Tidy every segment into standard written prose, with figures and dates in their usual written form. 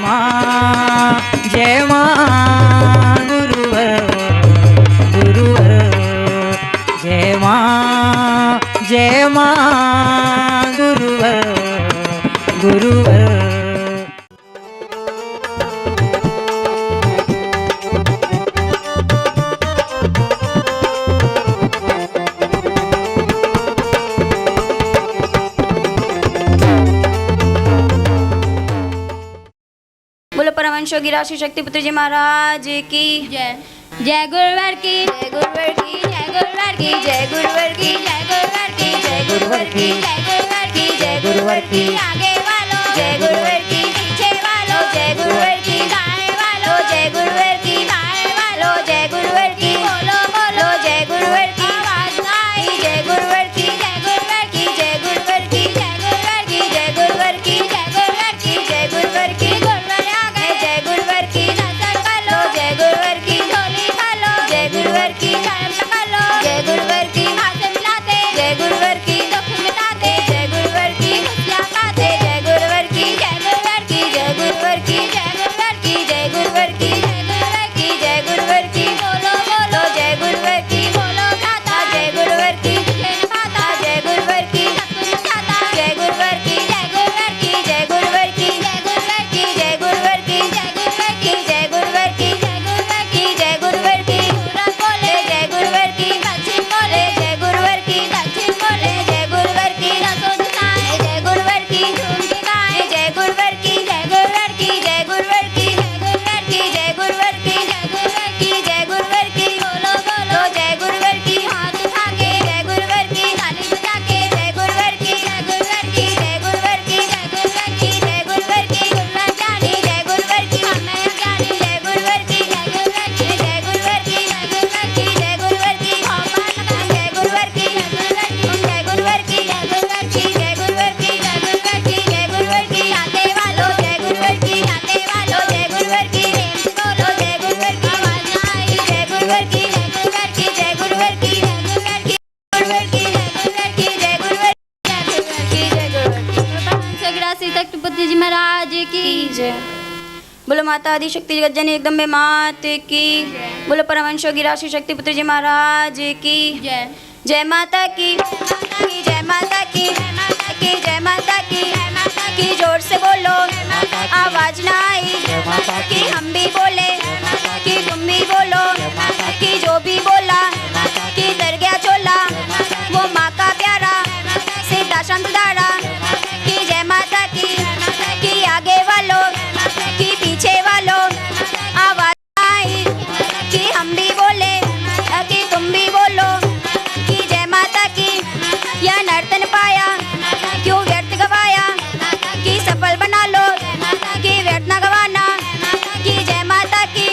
माँ जय माँ गुरुवर गुरुवर जय माँ गुरुवर गुरुवर। बोलो परमहंस योगी राशि शक्ति पुत्र जी महाराज की जय। जय गुरुवर की जय गुरुवर की जय गुरुवर की जय गुरुवर की जय गुरुवर की जय गुरुवर की जय गुरुवर की जय गुरुवर की आगे वालों जय गुरुवर की पीछे वालों जय गुरुवर की दाएं वालों जय गुरुवर की बाएं वालों जय गुरुवर की बोलो बोलो जय गुरुवर की आवाज आई जय गुरुवर की जय गुरुवर की जय गुरुवर की जय गुरुवर की जय गुरुवर की जय गुरुवर की जय गुरुवर की गुरुवर आ गए जय गुरुवर की नजर वालो जय गुरुवर की झोली वालो जय गुरुवर की धर्म वालो जय गुरुवर की हाथ मिलाते जय गुरुवर की दुख मिटाते जय गुरुवर की खुशियां पाते जय गुरुवर की जय गुरुवर की जय गुरुवर की जय गुरुवर की जय गुरुवर की जय गुरुवर की जय गुरुवर की बोलो बोलो जय गुरुवर की बोलो गाता जय गुरुवर की पाता जय गुरुवर की जाता जय गुरुवर की जय गुरुवर की जय गुरुवर की जय गुरुवर की जय गुरुवर की जय गुरुवर की जय गुरुवर की जय गुरुवर की जय गुरुवर की पूरा बोले जय गुरुवर की पश्चिम बोले जय गुरुवर की दक्षिण बोले जय गुरुवर की रसों दिखाए जय गुरुवर की झूम के गाए जय गुरुवर की जय गुरुवर की जय गुरुवर की जय गुरुवर की जय गुरुवर की जय गुरुवर की जय गुरुवर की बोलो बोलो जय गुरुवर की हाथ उठा के जय गुरुवर की ताली बजा के जय गुरुवर की जय गुरुवर की जय गुरुवर की जय गुरुवर की जय गुरुवर की गुरुवर जानी जय गुरुवर की हमें जानी जय गुरुवर की जय गुरुवर की जय गुरुवर की जय गुरुवर की जय गुरुवर की जय गुरुवर की जय गुरुवर की जय गुरुवर की जय गुरुवर की जय गुरुवर की जय गुरुवर की आते वालों जय गुरुवर की आते वालों जय गुरुवर की प्रेम से बोलो जय गुरुवर की आवाज आई जय गुरुवर की जय गुरुवर की जय गुरुवर की जय गुरुवर की गुरुवर की जय गुरुवर की जय गुरुवर की जय गुरुवर की परमहंस योगी राशि शक्ति पुत्र जी महाराज की जय। बोलो माता आदि शक्ति जगत जननी एकदम मात की बोलो परमहंस योगी राशि शक्ति पुत्र जी महाराज की जय। जय माता की जय माता की जय माता की जय माता की जय माता की जोर से बोलो आवाज ना आई कि हम भी बोले कि तुम भी बोलो कि जो भी बोला कि दर गया चोला वो माँ का प्यारा सीधा शांत दारा कि जय माता की आगे वालों कि पीछे वालों आवाज आई कि हम भी बोले कि तुम भी बोलो कि जय माता की यह नर्तन पाया क्यों व्यर्थ गवाया कि सफल बना लो कि व्यर्थ न गवाना कि जय माता की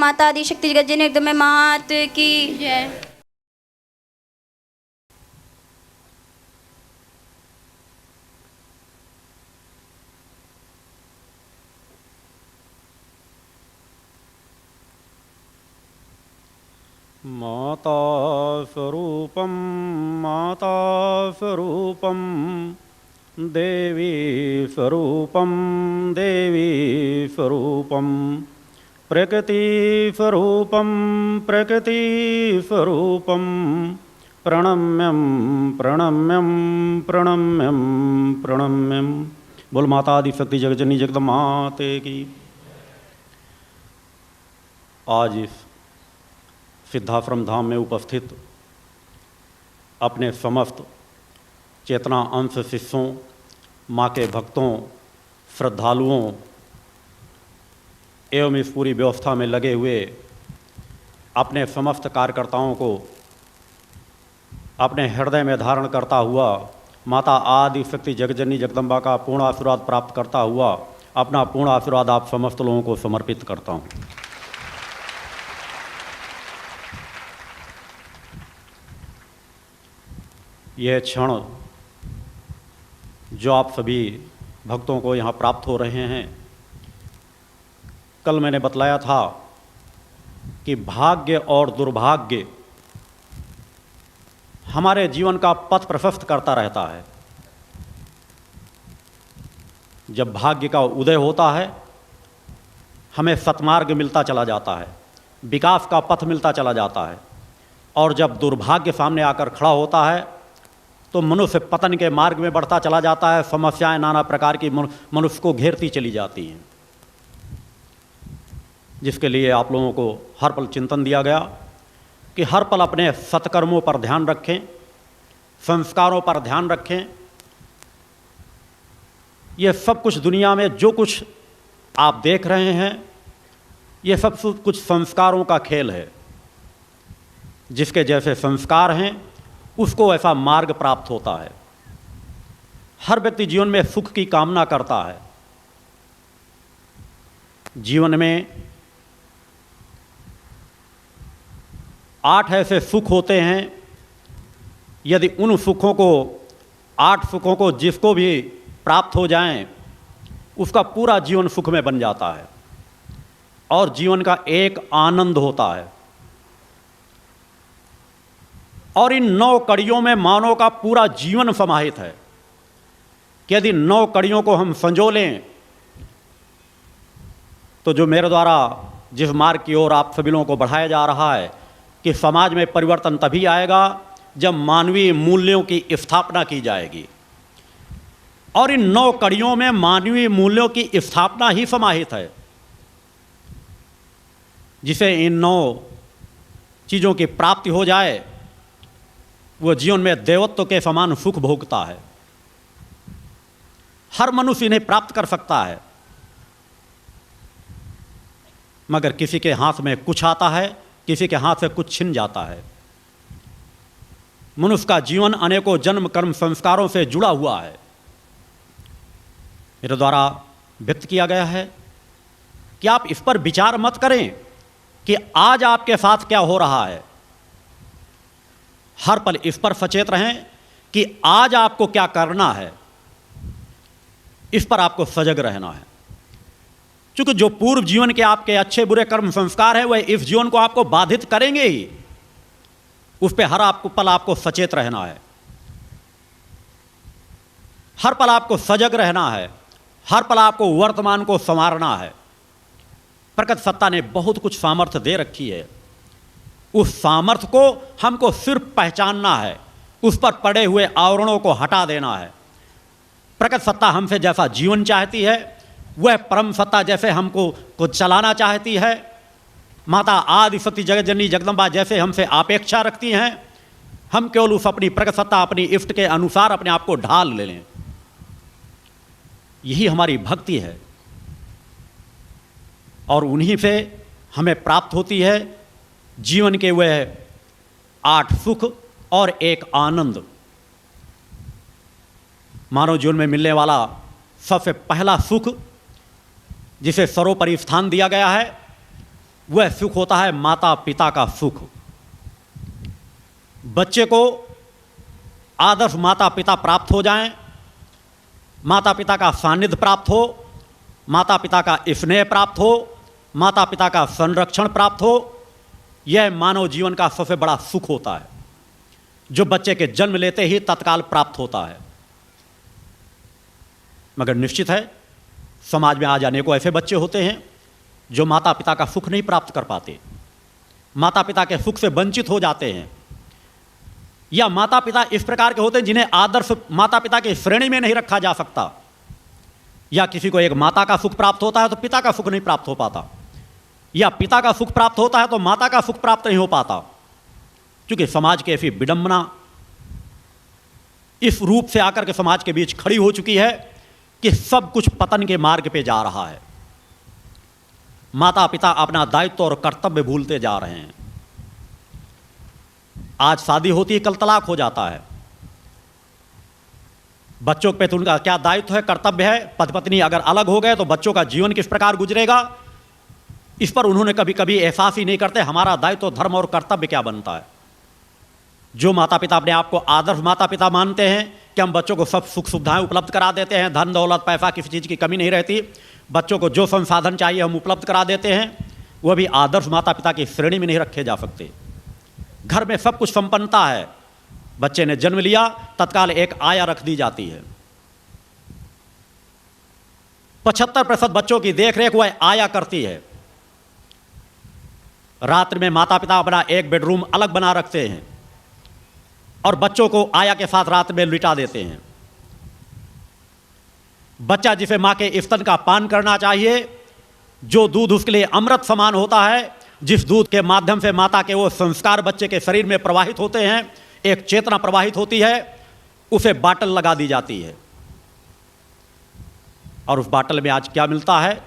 माता आदि शक्ति जगत जननी एकदम मात की जय। माता स्वरूपं माता स्वरूपं देवी स्वरूपं देवी स्वरूपं प्रकृति स्वरूपं प्रकृति स्वरूपं प्रणम्यं प्रणम्यं प्रणम्यं प्रणम्यं। बोल माता आदि शक्ति जगजननी जगदम्बा माते की। आज इस सिद्धाश्रम धाम में उपस्थित अपने समस्त चेतना अंश शिष्यों, माँ के भक्तों, श्रद्धालुओं एवं इस पूरी व्यवस्था में लगे हुए अपने समस्त कार्यकर्ताओं को अपने हृदय में धारण करता हुआ माता आदि शक्ति जगजननी जगदम्बा का पूर्ण आशीर्वाद प्राप्त करता हुआ अपना पूर्ण आशीर्वाद आप समस्त लोगों को समर्पित करता हूँ। यह क्षण जो आप सभी भक्तों को यहाँ प्राप्त हो रहे हैं, कल मैंने बतलाया था कि भाग्य और दुर्भाग्य हमारे जीवन का पथ प्रशस्त करता रहता है। जब भाग्य का उदय होता है हमें सतमार्ग मिलता चला जाता है, विकास का पथ मिलता चला जाता है, और जब दुर्भाग्य सामने आकर खड़ा होता है तो मनुष्य पतन के मार्ग में बढ़ता चला जाता है। समस्याएं नाना प्रकार की मनुष्य को घेरती चली जाती हैं, जिसके लिए आप लोगों को हर पल चिंतन दिया गया कि हर पल अपने सत्कर्मों पर ध्यान रखें, संस्कारों पर ध्यान रखें। ये सब कुछ दुनिया में जो कुछ आप देख रहे हैं ये सब कुछ संस्कारों का खेल है। जिसके जैसे संस्कार हैं उसको ऐसा मार्ग प्राप्त होता है। हर व्यक्ति जीवन में सुख की कामना करता है। जीवन में 8 ऐसे सुख होते हैं, यदि उन सुखों को 8 सुखों को जिसको भी प्राप्त हो जाएं उसका पूरा जीवन सुख में बन जाता है और जीवन का एक आनंद होता है। और इन 9 कड़ियों में मानव का पूरा जीवन समाहित है कि यदि 9 कड़ियों को हम संजो लें तो जो मेरे द्वारा जिस मार्ग की ओर आप सभी लोगों को बढ़ाया जा रहा है कि समाज में परिवर्तन तभी आएगा जब मानवीय मूल्यों की स्थापना की जाएगी। और इन 9 कड़ियों में मानवीय मूल्यों की स्थापना ही समाहित है, जिसे इन 9 चीज़ों की प्राप्ति हो जाए वो जीवन में देवत्व के समान सुख भोगता है। हर मनुष्य इन्हें प्राप्त कर सकता है, मगर किसी के हाथ में कुछ आता है, किसी के हाथ से कुछ छिन जाता है। मनुष्य का जीवन अनेकों जन्म कर्म संस्कारों से जुड़ा हुआ है। मेरे द्वारा व्यक्त किया गया है कि आप इस पर विचार मत करें कि आज आपके साथ क्या हो रहा है। हर पल इस पर सचेत रहें कि आज आपको क्या करना है, इस पर आपको सजग रहना है। क्योंकि जो पूर्व जीवन के आपके अच्छे बुरे कर्म संस्कार हैं वह इस जीवन को आपको बाधित करेंगे ही। उस पर हर पल आपको सचेत रहना है, हर पल आपको सजग रहना है, हर पल आपको वर्तमान को संवारना है। प्रकट सत्ता ने बहुत कुछ सामर्थ्य दे रखी है, उस सामर्थ्य को हमको सिर्फ पहचानना है, उस पर पड़े हुए आवरणों को हटा देना है। प्रकट सत्ता हमसे जैसा जीवन चाहती है वह परम सत्ता जैसे हमको चलाना चाहती है, माता आदि शक्ति जगत जननी जगदम्बा जैसे हमसे अपेक्षा रखती हैं, हम केवल उस अपनी प्रकट सत्ता अपनी इष्ट के अनुसार अपने आप को ढाल ले लें। यही हमारी भक्ति है और उन्हीं से हमें प्राप्त होती है जीवन के वह 8 सुख और एक आनंद। मानव जीवन में मिलने वाला सबसे पहला सुख जिसे सर्वोपरि स्थान दिया गया है वह सुख होता है माता पिता का सुख। बच्चे को आदर्श माता पिता प्राप्त हो जाएं, माता पिता का सानिध्य प्राप्त हो, माता पिता का स्नेह प्राप्त हो, माता पिता का संरक्षण प्राप्त हो, यह मानव जीवन का सबसे बड़ा सुख होता है, जो बच्चे के जन्म लेते ही तत्काल प्राप्त होता है। मगर निश्चित है समाज में आज अनेकों ऐसे बच्चे होते हैं जो माता पिता का सुख नहीं प्राप्त कर पाते, माता पिता के सुख से वंचित हो जाते हैं, या माता पिता इस प्रकार के होते हैं जिन्हें आदर्श माता पिता की श्रेणी में नहीं रखा जा सकता, या किसी को एक माता का सुख प्राप्त होता है तो पिता का सुख नहीं प्राप्त हो पाता, या पिता का सुख प्राप्त होता है तो माता का सुख प्राप्त नहीं हो पाता, क्योंकि समाज की ऐसी विडंबना इस रूप से आकर के समाज के बीच खड़ी हो चुकी है कि सब कुछ पतन के मार्ग पे जा रहा है। माता पिता अपना दायित्व और कर्तव्य भूलते जा रहे हैं। आज शादी होती है, कल तलाक हो जाता है। बच्चों पे तो उनका क्या दायित्व है, कर्तव्य है। पति पत्नी अगर अलग हो गए तो बच्चों का जीवन किस प्रकार गुजरेगा, इस पर उन्होंने कभी कभी एहसास ही नहीं करते हमारा दायित्व, धर्म और कर्तव्य क्या बनता है। जो माता पिता अपने आप को आदर्श माता पिता मानते हैं कि हम बच्चों को सब सुख सुविधाएं उपलब्ध करा देते हैं, धन दौलत पैसा किसी चीज़ की कमी नहीं रहती, बच्चों को जो संसाधन चाहिए हम उपलब्ध करा देते हैं, वह भी आदर्श माता पिता की श्रेणी में नहीं रखे जा सकते। घर में सब कुछ संपन्नता है, बच्चे ने जन्म लिया तत्काल एक आया रख दी जाती है। 75% बच्चों की देखरेख वह आया करती है। रात्रि में माता पिता अपना एक बेडरूम अलग बना रखते हैं और बच्चों को आया के साथ रात में लिटा देते हैं। बच्चा जिसे मां के स्तन का पान करना चाहिए, जो दूध उसके लिए अमृत समान होता है, जिस दूध के माध्यम से माता के वो संस्कार बच्चे के शरीर में प्रवाहित होते हैं, एक चेतना प्रवाहित होती है, उसे बाटल लगा दी जाती है। और उस बाटल में आज क्या मिलता है,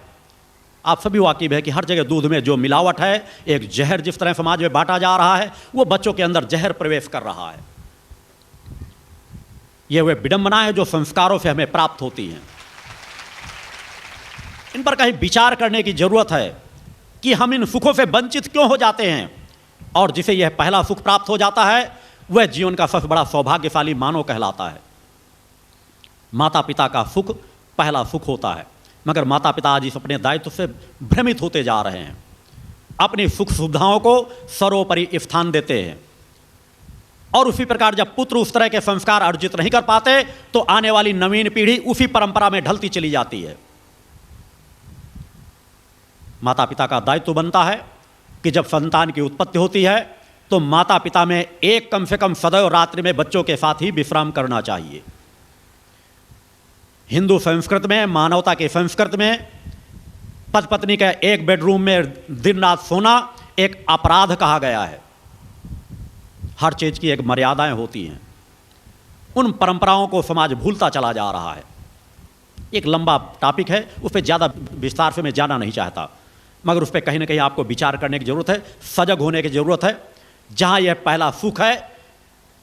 आप सभी वाकिफ है कि हर जगह दूध में जो मिलावट है, एक जहर जिस तरह समाज में बांटा जा रहा है, वो बच्चों के अंदर जहर प्रवेश कर रहा है। ये वे विडंबना है जो संस्कारों से हमें प्राप्त होती हैं। इन पर कहीं विचार करने की जरूरत है कि हम इन सुखों से वंचित क्यों हो जाते हैं, और जिसे यह पहला सुख प्राप्त हो जाता है वह जीवन का सबसे बड़ा सौभाग्यशाली मानव कहलाता है। माता पिता का सुख पहला सुख होता है, मगर माता पिता आज इस अपने दायित्व से भ्रमित होते जा रहे हैं, अपनी सुख सुविधाओं को सर्वोपरि स्थान देते हैं। और उसी प्रकार जब पुत्र उस तरह के संस्कार अर्जित नहीं कर पाते तो आने वाली नवीन पीढ़ी उसी परंपरा में ढलती चली जाती है। माता पिता का दायित्व बनता है कि जब संतान की उत्पत्ति होती है तो माता पिता में एक कम से कम सदैव रात्रि में बच्चों के साथ ही विश्राम करना चाहिए। हिंदू संस्कृति में, मानवता के संस्कृति में पति पत्नी के एक बेडरूम में दिन रात सोना एक अपराध कहा गया है। हर चीज की एक मर्यादाएं होती हैं। उन परंपराओं को समाज भूलता चला जा रहा है। एक लंबा टॉपिक है, उस पर ज़्यादा विस्तार से मैं जाना नहीं चाहता, मगर उस पर कहीं ना कहीं आपको विचार करने की ज़रूरत है, सजग होने की ज़रूरत है। जहाँ यह पहला सुख है,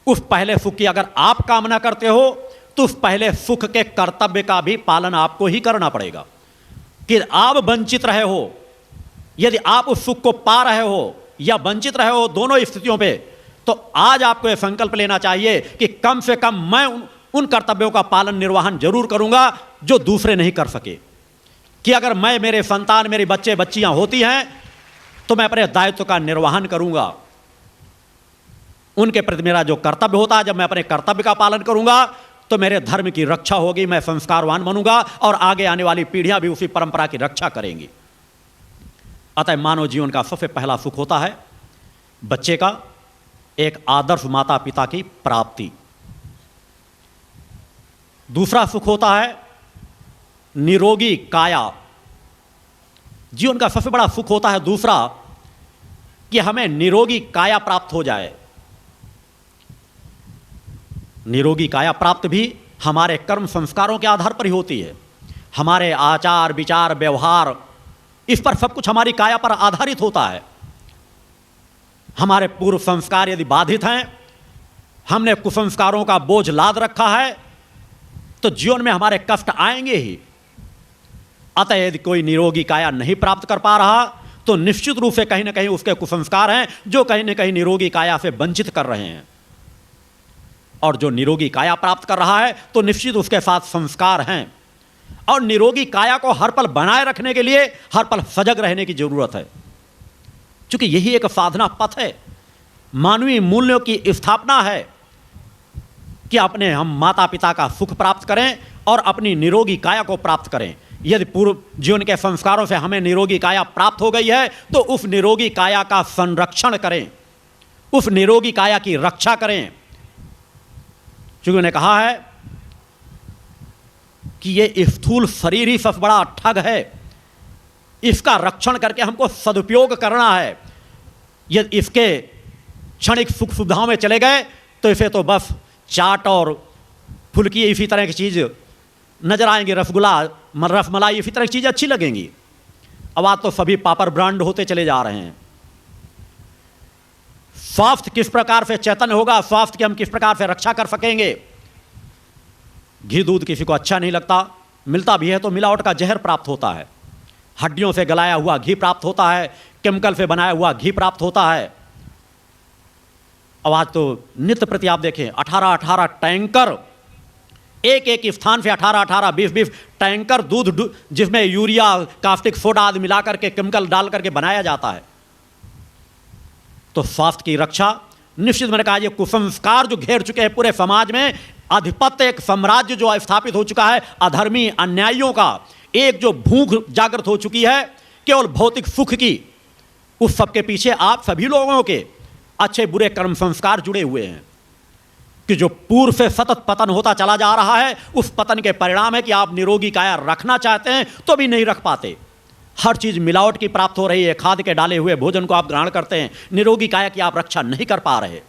उस पहले सुख की अगर आप कामना करते हो तो उस पहले सुख के कर्तव्य का भी पालन आपको ही करना पड़ेगा। कि आप वंचित रहे हो, यदि आप उस सुख को पा रहे हो या वंचित रहे हो, दोनों स्थितियों पे, तो आज आपको यह संकल्प लेना चाहिए कि कम से कम मैं उन कर्तव्यों का पालन निर्वहन जरूर करूंगा जो दूसरे नहीं कर सके। कि अगर मैं, मेरे संतान, मेरे बच्चे बच्चियां होती हैं तो मैं अपने दायित्व का निर्वहन करूंगा। उनके प्रति मेरा जो कर्तव्य होता है, जब मैं अपने कर्तव्य का पालन करूंगा तो मेरे धर्म की रक्षा होगी, मैं संस्कारवान बनूंगा और आगे आने वाली पीढ़ियां भी उसी परंपरा की रक्षा करेंगी। अतः मानव जीवन का सबसे पहला सुख होता है बच्चे का एक आदर्श माता पिता की प्राप्ति। दूसरा सुख होता है निरोगी काया। जीवन का सबसे बड़ा सुख होता है दूसरा कि हमें निरोगी काया प्राप्त हो जाए। निरोगी काया प्राप्त भी हमारे कर्म संस्कारों के आधार पर ही होती है। हमारे आचार विचार व्यवहार, इस पर सब कुछ हमारी काया पर आधारित होता है। हमारे पूर्व संस्कार यदि बाधित हैं, हमने कुसंस्कारों का बोझ लाद रखा है, तो जीवन में हमारे कष्ट आएंगे ही। अतः यदि कोई निरोगी काया नहीं प्राप्त कर पा रहा तो निश्चित रूप से कहीं ना कहीं उसके कुसंस्कार हैं जो कहीं ना कहीं निरोगी काया से वंचित कर रहे हैं। और जो निरोगी काया प्राप्त कर रहा है तो निश्चित उसके साथ संस्कार हैं। और निरोगी काया को हर पल बनाए रखने के लिए हर पल सजग रहने की जरूरत है, क्योंकि यही एक साधना पथ है, मानवीय मूल्यों की स्थापना है कि अपने हम माता पिता का सुख प्राप्त करें और अपनी निरोगी काया को प्राप्त करें। यदि पूर्व जीवन के संस्कारों से हमें निरोगी काया प्राप्त हो गई है तो उस निरोगी काया का संरक्षण करें, उस निरोगी काया की रक्षा करें। क्योंकि उन्होंने कहा है कि ये स्थूल शरीर ही सबसे बड़ा ठग है, इसका रक्षण करके हमको सदुपयोग करना है। यदि इसके क्षणिक सुख सुविधाओं में चले गए तो इसे तो बस चाट और फुल्की इसी तरह की चीज़ नजर आएंगी, रसगुल्ला रसमलाई इसी तरह की चीज़ें अच्छी लगेंगी। अब आज तो सभी पापर ब्रांड होते चले जा रहे हैं। स्वास्थ्य किस प्रकार से चैतन्य होगा, स्वास्थ्य की हम किस प्रकार से रक्षा कर सकेंगे। घी दूध किसी को अच्छा नहीं लगता, मिलता भी है तो मिलावट का जहर प्राप्त होता है, हड्डियों से गलाया हुआ घी प्राप्त होता है, केमिकल से बनाया हुआ घी प्राप्त होता है। अब आज तो नित्य प्रति आप देखें 18-18 टैंकर, एक एक स्थान से 18-18 20-20 टैंकर दूध जिसमें यूरिया कास्टिक सोडा आदि मिला करके केमिकल डाल करके बनाया जाता है। तो स्वास्थ्य की रक्षा निश्चित, मैंने कहा ये कुसंस्कार जो घेर चुके हैं पूरे समाज में, आधिपत्य एक साम्राज्य जो स्थापित हो चुका है, अधर्मी अन्यायियों का एक जो भूख जागृत हो चुकी है केवल भौतिक सुख की, उस सब के पीछे आप सभी लोगों के अच्छे बुरे कर्म संस्कार जुड़े हुए हैं कि जो पूर्व से सतत पतन होता चला जा रहा है, उस पतन के परिणाम है कि आप निरोगी काया रखना चाहते हैं तो भी नहीं रख पाते। हर चीज़ मिलावट की प्राप्त हो रही है, खाद के डाले हुए भोजन को आप ग्रहण करते हैं, निरोगी काया की आप रक्षा नहीं कर पा रहे।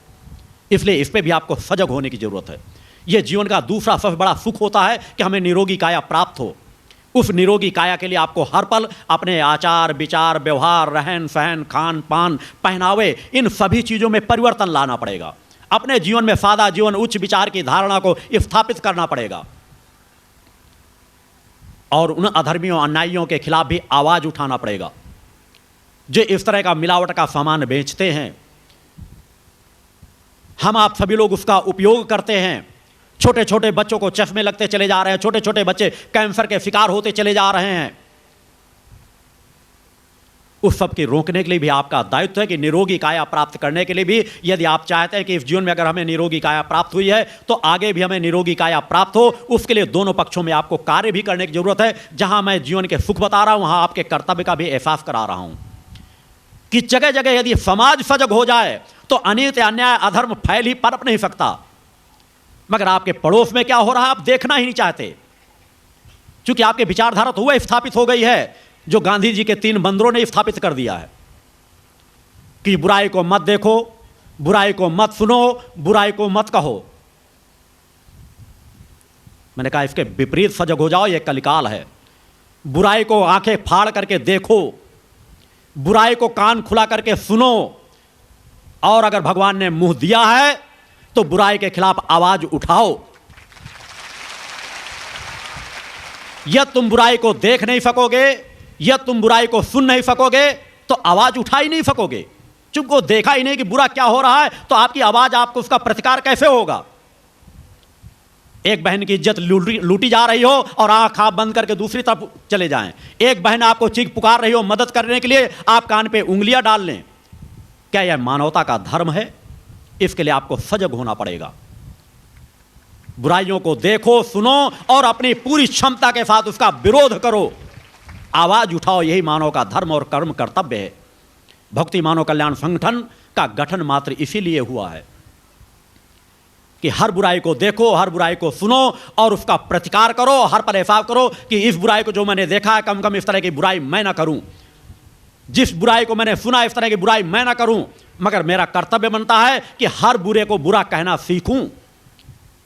इसलिए इस पर भी आपको सजग होने की जरूरत है। यह जीवन का दूसरा सबसे बड़ा सुख होता है कि हमें निरोगी काया प्राप्त हो। उस निरोगी काया के लिए आपको हर पल अपने आचार विचार व्यवहार रहन सहन खान पान पहनावे इन सभी चीज़ों में परिवर्तन लाना पड़ेगा। अपने जीवन में सादा जीवन उच्च विचार की धारणा को स्थापित करना पड़ेगा और उन अधर्मियों अन्यायियों के खिलाफ भी आवाज़ उठाना पड़ेगा जो इस तरह का मिलावट का सामान बेचते हैं। हम आप सभी लोग उसका उपयोग करते हैं। छोटे छोटे बच्चों को चश्मे लगते चले जा रहे हैं, छोटे छोटे बच्चे कैंसर के शिकार होते चले जा रहे हैं। उस सब की रोकने के लिए भी आपका दायित्व है कि निरोगी काया प्राप्त करने के लिए भी यदि आप चाहते हैं कि इस जीवन में अगर हमें निरोगी काया प्राप्त हुई है तो आगे भी हमें निरोगी काया प्राप्त हो, उसके लिए दोनों पक्षों में आपको कार्य भी करने की जरूरत है। जहां मैं जीवन के सुख बता रहा हूं वहां आपके कर्तव्य का भी एहसास करा रहा हूं कि जगह जगह यदि समाज सजग हो जाए तो अनित अन्याय अधर्म फैल ही पनप नहीं सकता। मगर आपके पड़ोस में क्या हो रहा है आप देखना ही नहीं चाहते, क्योंकि आपके विचारधारा तो वह स्थापित हो गई है जो गांधी जी के 3 बंदरों ने स्थापित कर दिया है कि बुराई को मत देखो, बुराई को मत सुनो, बुराई को मत कहो। मैंने कहा इसके विपरीत सजग हो जाओ, यह कलिकाल है। बुराई को आंखें फाड़ करके देखो, बुराई को कान खुला करके सुनो, और अगर भगवान ने मुंह दिया है तो बुराई के खिलाफ आवाज उठाओ। यदि तुम बुराई को देख नहीं सकोगे, यदि तुम बुराई को सुन नहीं सकोगे तो आवाज उठा ही नहीं सकोगे। तुमको देखा ही नहीं कि बुरा क्या हो रहा है तो आपकी आवाज, आपको उसका प्रतिकार कैसे होगा। एक बहन की इज्जत लूटी जा रही हो और आंख आप बंद करके दूसरी तरफ चले जाएं। एक बहन आपको चीख पुकार रही हो मदद करने के लिए, आप कान पे उंगलियां डाल लें। क्या यह मानवता का धर्म है? इसके लिए आपको सजग होना पड़ेगा। बुराइयों को देखो, सुनो और अपनी पूरी क्षमता के साथ उसका विरोध करो, आवाज उठाओ। यही मानव का धर्म और कर्म कर्तव्य है। भक्ति मानव कल्याण संगठन का गठन मात्र इसीलिए हुआ है कि हर बुराई को देखो, हर बुराई को सुनो और उसका प्रतिकार करो। हर पर एहसास करो कि इस बुराई को जो मैंने देखा है, कम कम इस तरह की बुराई मैं ना करूं। जिस बुराई को मैंने सुना, इस तरह की बुराई मैं ना करूं। मगर मेरा कर्तव्य बनता है कि हर बुरे को बुरा कहना सीखूं।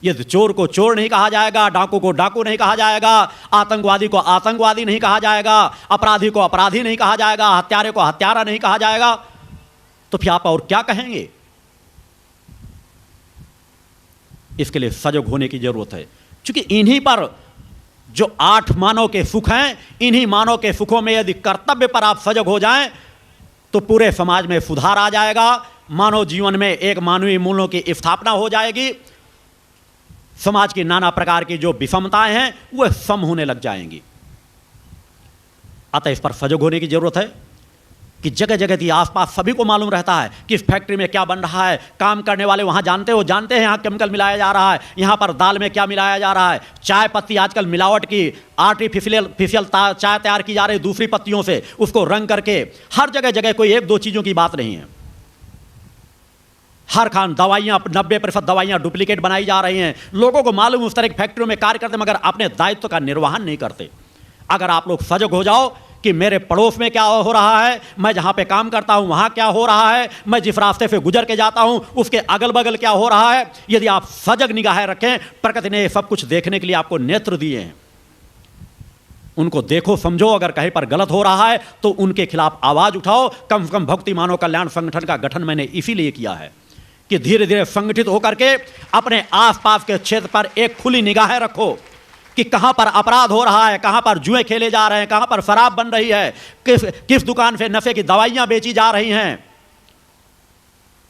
यदि चोर को चोर नहीं कहा जाएगा, डाकू को डाकू नहीं कहा जाएगा, आतंकवादी को आतंकवादी नहीं कहा जाएगा, अपराधी को अपराधी नहीं कहा जाएगा, हत्यारे को हत्यारा नहीं कहा जाएगा, तो फिर आप और क्या कहेंगे? इसके लिए सजग होने की जरूरत है, क्योंकि इन्हीं पर जो 8 मानव के सुख हैं, इन्हीं मानव के सुखों में यदि कर्तव्य पर आप सजग हो जाएं तो पूरे समाज में सुधार आ जाएगा, मानव जीवन में एक मानवीय मूल्यों की स्थापना हो जाएगी, समाज की नाना प्रकार की जो विषमताएं हैं वह सम होने लग जाएंगी। अतः इस पर सजग होने की जरूरत है कि जगह जगह की आसपास सभी को मालूम रहता है कि इस फैक्ट्री में क्या बन रहा है, काम करने वाले वहाँ जानते हैं यहाँ केमिकल मिलाया जा रहा है, यहाँ पर दाल में क्या मिलाया जा रहा है, चाय पत्ती आजकल मिलावट की आर्टिफिशियल चाय तैयार की जा रही है दूसरी पत्तियों से, उसको रंग करके। हर जगह जगह कोई एक दो चीज़ों की बात नहीं है, हर खान दवाइयाँ 90% दवाइयाँ डुप्लीकेट बनाई जा रही हैं। लोगों को मालूम उस तरह की फैक्ट्रियों में कार्य करते मगर अपने दायित्व का निर्वहन नहीं करते। अगर आप लोग सजग हो जाओ कि मेरे पड़ोस में क्या हो रहा है, मैं जहाँ पे काम करता हूँ वहाँ क्या हो रहा है, मैं जिस रास्ते से गुजर के जाता हूँ उसके अगल बगल क्या हो रहा है, यदि आप सजग निगाहें रखें, प्रकृति ने सब कुछ देखने के लिए आपको नेत्र दिए हैं, उनको देखो समझो, अगर कहीं पर गलत हो रहा है तो उनके खिलाफ आवाज़ उठाओ। कम से कम भक्ति मानव कल्याण संगठन का गठन मैंने इसीलिए किया है कि धीरे धीरे संगठित होकर के अपने आसपास के क्षेत्र पर एक खुली निगाहें रखो कि कहाँ पर अपराध हो रहा है, कहाँ पर जुए खेले जा रहे हैं, कहाँ पर शराब बन रही है, किस दुकान से नशे की दवाइयाँ बेची जा रही हैं,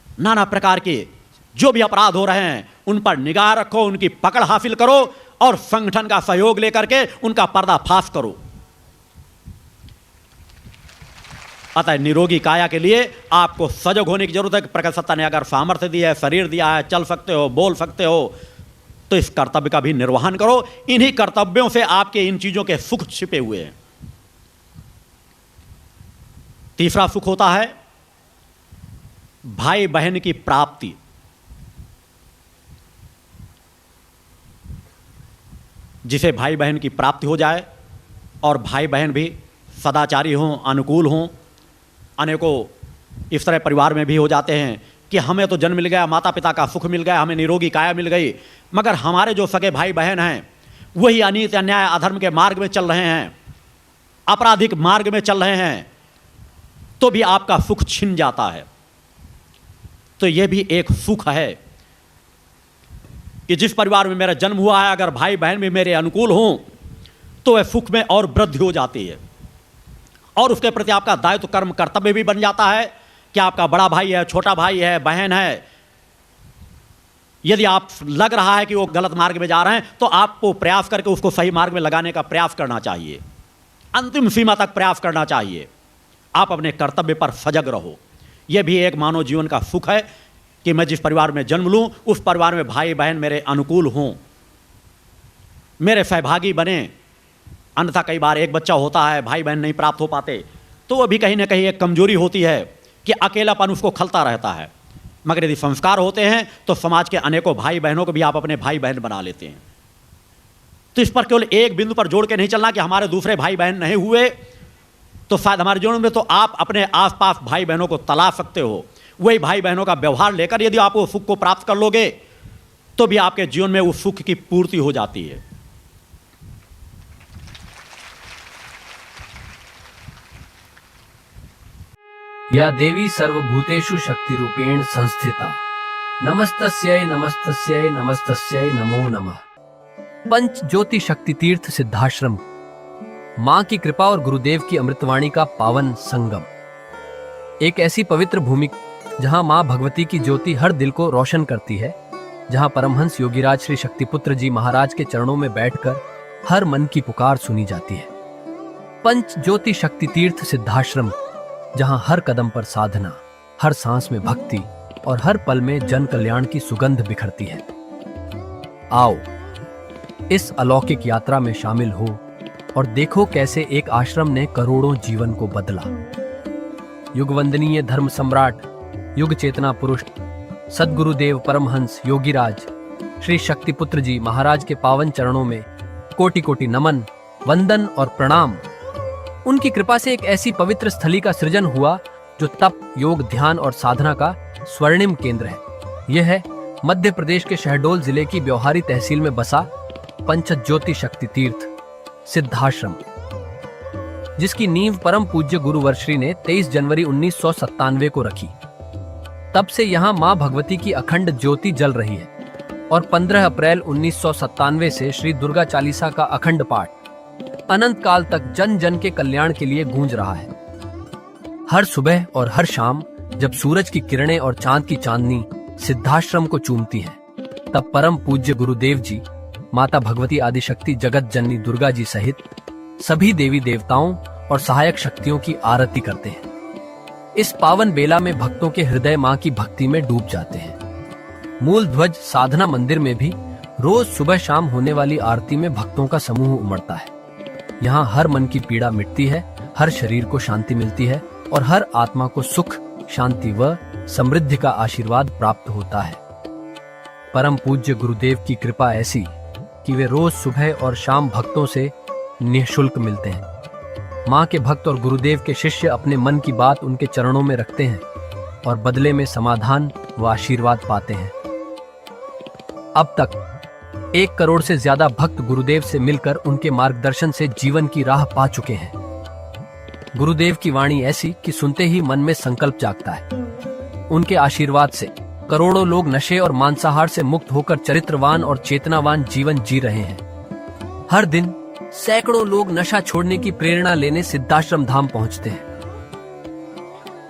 नाना प्रकार के जो भी अपराध हो रहे हैं उन पर निगाह रखो, उनकी पकड़ हासिल करो और संगठन का सहयोग लेकर के उनका पर्दाफाश करो। अतः निरोगी काया के लिए आपको सजग होने की जरूरत है कि प्रकृति सत्ता ने अगर सामर्थ्य दिया है, शरीर दिया है, चल सकते हो, बोल सकते हो, तो इस कर्तव्य का भी निर्वहन करो। इन्हीं कर्तव्यों से आपके इन चीजों के सुख छिपे हुए हैं। तीसरा सुख होता है भाई बहन की प्राप्ति। जिसे भाई बहन की प्राप्ति हो जाए और भाई बहन भी सदाचारी हों, अनुकूल हों। अनेकों इस तरह परिवार में भी हो जाते हैं कि हमें तो जन्म मिल गया, माता पिता का सुख मिल गया, हमें निरोगी काया मिल गई, मगर हमारे जो सगे भाई बहन हैं वही अनीति अन्याय अधर्म के मार्ग में चल रहे हैं, आपराधिक मार्ग में चल रहे हैं, तो भी आपका सुख छिन जाता है। तो यह भी एक सुख है कि जिस परिवार में मेरा जन्म हुआ है अगर भाई बहन भी मेरे अनुकूल हों तो वह सुख में और वृद्धि हो जाती है और उसके प्रति आपका दायित्व कर्म कर्तव्य भी बन जाता है कि आपका बड़ा भाई है, छोटा भाई है, बहन है, यदि आप लग रहा है कि वो गलत मार्ग में जा रहे हैं तो आपको प्रयास करके उसको सही मार्ग में लगाने का प्रयास करना चाहिए, अंतिम सीमा तक प्रयास करना चाहिए। आप अपने कर्तव्य पर सजग रहो। यह भी एक मानव जीवन का सुख है कि मैं जिस परिवार में जन्म लूं उस परिवार में भाई बहन मेरे अनुकूल हों, मेरे सहभागी बने। अन्यथा कई बार एक बच्चा होता है, भाई बहन नहीं प्राप्त हो पाते, तो वह भी कहीं ना कहीं एक कमजोरी होती है कि अकेलापन उसको खलता रहता है। मगर यदि संस्कार होते हैं तो समाज के अनेकों भाई बहनों को भी आप अपने भाई बहन बना लेते हैं। तो इस पर केवल एक बिंदु पर जोड़ के नहीं चलना कि हमारे दूसरे भाई बहन नहीं हुए तो शायद हमारे जीवन में, तो आप अपने आसपास भाई बहनों को तलाश सकते हो। वही भाई बहनों का व्यवहार लेकर यदि आप वो सुख को प्राप्त कर लोगे तो भी आपके जीवन में उस सुख की पूर्ति हो जाती है। या देवी सर्वभूतेषु शक्तिरूपेण संस्थिता नमस्तस्यै नमस्तस्यै नमस्तस्यै नमो नमः। पंच ज्योति शक्ति तीर्थ सिद्धाश्रम, मां की कृपा और गुरुदेव की अमृतवाणी का पावन संगम। एक ऐसी पवित्र भूमि जहां मां भगवती की ज्योति हर दिल को रोशन करती है, जहां परमहंस योगीराज श्री शक्तिपुत्र जी महाराज के चरणों में बैठकर हर मन की पुकार सुनी जाती है। पंच ज्योति शक्ति तीर्थ सिद्धाश्रम, जहां हर कदम पर साधना, हर सांस में भक्ति और हर पल में जन कल्याण की सुगंध बिखरती है। आओ इस अलौकिक यात्रा में शामिल हो और देखो कैसे एक आश्रम ने करोड़ों जीवन को बदला। युगवंदनीय धर्म सम्राट, युग चेतना पुरुष सद्गुरुदेव परमहंस योगीराज श्री शक्तिपुत्र जी महाराज के पावन चरणों में कोटि कोटि नमन, वंदन और प्रणाम। उनकी कृपा से एक ऐसी पवित्र स्थली का सृजन हुआ जो तप, योग, ध्यान और साधना का स्वर्णिम केंद्र है। यह है मध्य प्रदेश के शहडोल जिले की ब्योहारी तहसील में बसा पंचज्योति शक्ति तीर्थ सिद्धाश्रम, जिसकी नींव परम पूज्य गुरुवर्श्री ने 23 जनवरी 1997 को रखी। तब से यहाँ मां भगवती की अखंड ज्योति जल रही है और 15 अप्रैल 1997 से श्री दुर्गा चालीसा का अखंड पाठ अनंत काल तक जन जन के कल्याण के लिए गूंज रहा है। हर सुबह और हर शाम जब सूरज की किरणें और चांद की चांदनी सिद्धाश्रम को चूमती हैं, तब परम पूज्य गुरुदेव जी माता भगवती आदिशक्ति जगत जननी दुर्गा जी सहित सभी देवी देवताओं और सहायक शक्तियों की आरती करते हैं। इस पावन बेला में भक्तों के हृदय मां की भक्ति में डूब जाते हैं। मूल ध्वज साधना मंदिर में भी रोज सुबह शाम होने वाली आरती में भक्तों का समूह उमड़ता है। यहाँ हर मन की पीड़ा मिटती है, हर शरीर को शांति मिलती है और हर आत्मा को सुख, शांति व समृद्धि का आशीर्वाद प्राप्त होता है। परम पूज्य गुरुदेव की कृपा ऐसी कि वे रोज सुबह और शाम भक्तों से निःशुल्क मिलते हैं। मां के भक्त और गुरुदेव के शिष्य अपने मन की बात उनके चरणों में रखते हैं और बदले में समाधान व आशीर्वाद पाते हैं। अब तक 1 करोड़ से ज्यादा भक्त गुरुदेव से मिलकर उनके मार्गदर्शन से जीवन की राह पा चुके हैं। गुरुदेव की वाणी ऐसी कि सुनते ही मन में संकल्प जागता है। उनके आशीर्वाद से करोड़ों लोग नशे और मांसाहार से मुक्त होकर चरित्रवान और चेतनावान जीवन जी रहे हैं। हर दिन सैकड़ों लोग नशा छोड़ने की प्रेरणा लेने सिद्धाश्रम धाम पहुंचते हैं।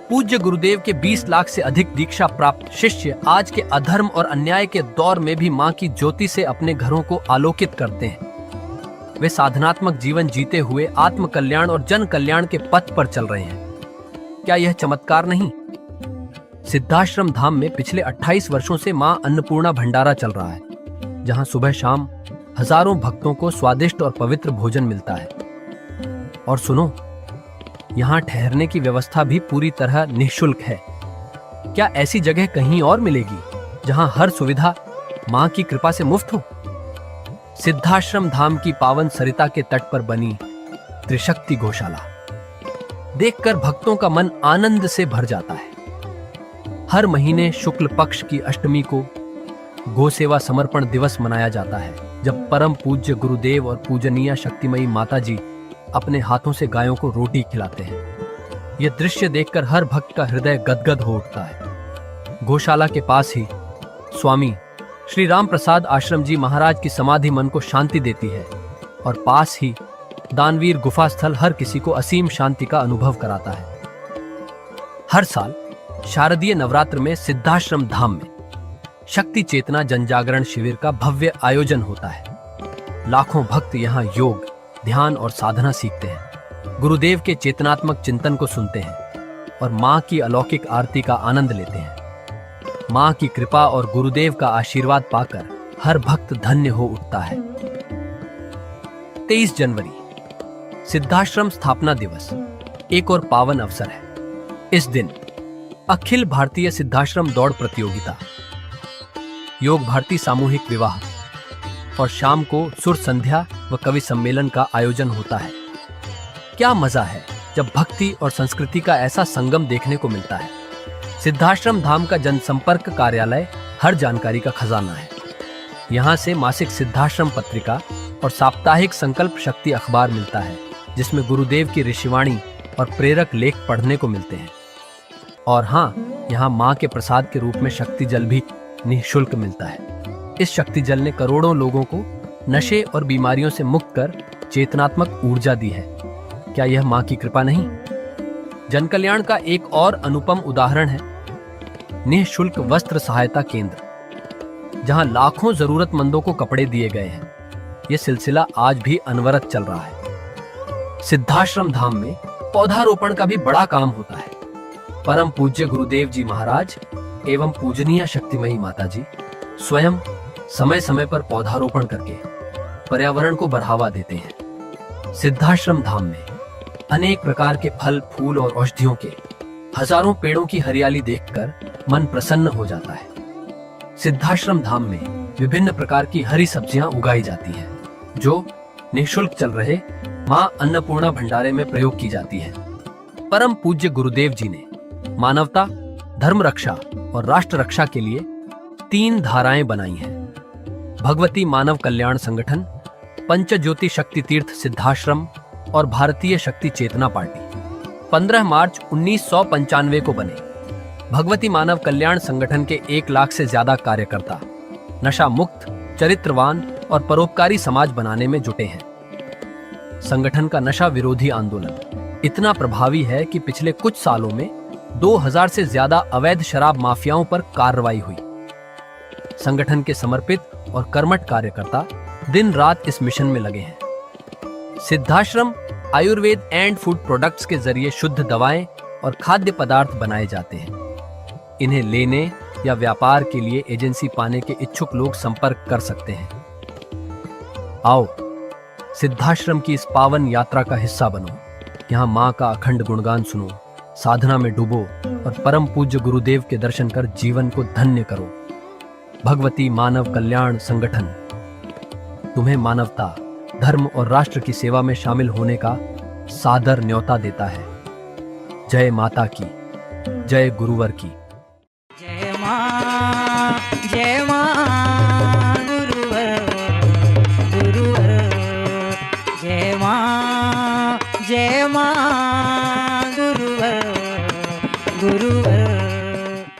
पूज्य गुरुदेव के 20 लाख से अधिक दीक्षा प्राप्त शिष्य आज के अधर्म और अन्याय के दौर में भी मां की ज्योति से अपने घरों को आलोकित करते हैं। वे साधनात्मक जीवन जीते हुए आत्म कल्याण और जन कल्याण के पथ पर चल रहे हैं। क्या यह चमत्कार नहीं? सिद्धाश्रम धाम में पिछले 28 वर्षों से मां अन्नपूर्णा भंडारा चल रहा है, जहां सुबह शाम हजारों भक्तों को स्वादिष्ट और पवित्र भोजन मिलता है। और सुनो, यहाँ ठहरने की व्यवस्था भी पूरी तरह निःशुल्क है। क्या ऐसी जगह कहीं और मिलेगी जहां हर सुविधा मां की कृपा से मुफ्त हो? सिद्धाश्रम धाम की पावन सरिता के तट पर बनी त्रिशक्ति गौशाला देखकर भक्तों का मन आनंद से भर जाता है। हर महीने शुक्ल पक्ष की अष्टमी को गौ सेवा समर्पण दिवस मनाया जाता है, जब परम पूज्य गुरुदेव और पूजनीय शक्तिमयी माता जी अपने हाथों से गायों को रोटी खिलाते हैं। यह दृश्य देखकर हर भक्त का हृदय गदगद हो उठता है। गौशाला के पास ही स्वामी श्री राम प्रसाद आश्रम जी महाराज की समाधि मन को शांति देती है और पास ही दानवीर गुफा स्थल हर किसी को असीम शांति का अनुभव कराता है। हर साल शारदीय नवरात्र में सिद्धाश्रम धाम में शक्ति चेतना जनजागरण शिविर का भव्य आयोजन होता है। लाखों भक्त यहाँ योग, ध्यान और साधना सीखते हैं, गुरुदेव के चेतनात्मक चिंतन को सुनते हैं और मां की अलौकिक आरती का आनंद लेते हैं। मां की कृपा और गुरुदेव का आशीर्वाद पाकर हर भक्त धन्य हो उठता है। 23 जनवरी सिद्धाश्रम स्थापना दिवस एक और पावन अवसर है। इस दिन अखिल भारतीय सिद्धाश्रम दौड़ प्रतियोगिता, योग भारती सामूहिक विवाह और शाम को सुर संध्या व कवि सम्मेलन का आयोजन होता है। क्या मजा है जब भक्ति और संस्कृति का ऐसा संगम देखने को मिलता है। सिद्धाश्रम धाम का जनसंपर्क कार्यालय हर जानकारी का खजाना है। यहाँ से मासिक सिद्धाश्रम पत्रिका और साप्ताहिक संकल्प शक्ति अखबार मिलता है, जिसमें गुरुदेव की ऋषिवाणी और प्रेरक लेख पढ़ने को मिलते हैं। और हाँ, यहाँ माँ के प्रसाद के रूप में शक्ति जल भी निःशुल्क मिलता है। इस शक्ति जल ने करोड़ों लोगों को नशे और बीमारियों से मुक्त कर चेतनात्मक ऊर्जा दी है। क्या यह माँ की कृपा नहीं? जनकल्याण का एक और अनुपम उदाहरण है निःशुल्क वस्त्र सहायता केंद्र, जहां लाखों जरूरतमंदों को कपड़े दिए गए हैं। यह सिलसिला आज भी अनवरत चल रहा है। सिद्धाश्रम धाम में पौधारोपण का भी बड़ा काम होता है। परम पूज्य गुरुदेव जी महाराज एवं पूजनीय शक्तिमयी माता जी स्वयं समय समय पर पौधारोपण करके पर्यावरण को बढ़ावा देते हैं। सिद्धाश्रम धाम में अनेक प्रकार के फल, फूल और औषधियों के हजारों पेड़ों की हरियाली देखकर मन प्रसन्न हो जाता है। सिद्धाश्रम धाम में विभिन्न प्रकार की हरी सब्जियां उगाई जाती हैं, जो निःशुल्क चल रहे मां अन्नपूर्णा भंडारे में प्रयोग की जाती है। परम पूज्य गुरुदेव जी ने मानवता, धर्म रक्षा और राष्ट्र रक्षा के लिए 3 धाराएं बनाई हैं। भगवती मानव कल्याण संगठन, पंचज्योति शक्ति तीर्थ सिद्धाश्रम और भारतीय शक्ति चेतना पार्टी 15 मार्च 1995 को बने। भगवती मानव कल्याण संगठन के 1 लाख से ज्यादा कार्यकर्ता नशा मुक्त, चरित्रवान और परोपकारी समाज बनाने में जुटे हैं। संगठन का नशा विरोधी आंदोलन इतना प्रभावी है कि पिछले कुछ सालों में 2000 से ज्यादा अवैध शराब माफियाओं पर कार्रवाई हुई। संगठन के समर्पित और कर्मठ कार्यकर्ता दिन रात इस मिशन में लगे हैं। Siddhashram Ayurveda and food products के जरिए शुद्ध दवाएं और खाद्य पदार्थ बनाए जाते हैं। इन्हें लेने या व्यापार के लिए एजेंसी पाने के इच्छुक लोग संपर्क कर सकते हैं। आओ सिद्धाश्रम की इस पावन यात्रा का हिस्सा बनो। यहाँ माँ का अखंड गुणगान सुनो, साधना में डूबो और परम पूज्य गुरुदेव के दर्शन कर जीवन को धन्य करो। भगवती मानव कल्याण संगठन तुम्हें मानवता, धर्म और राष्ट्र की सेवा में शामिल होने का सादर न्योता देता है। जय माता की, जय गुरुवर की। जय माँ गुरुवर गुरुवर, जय माँ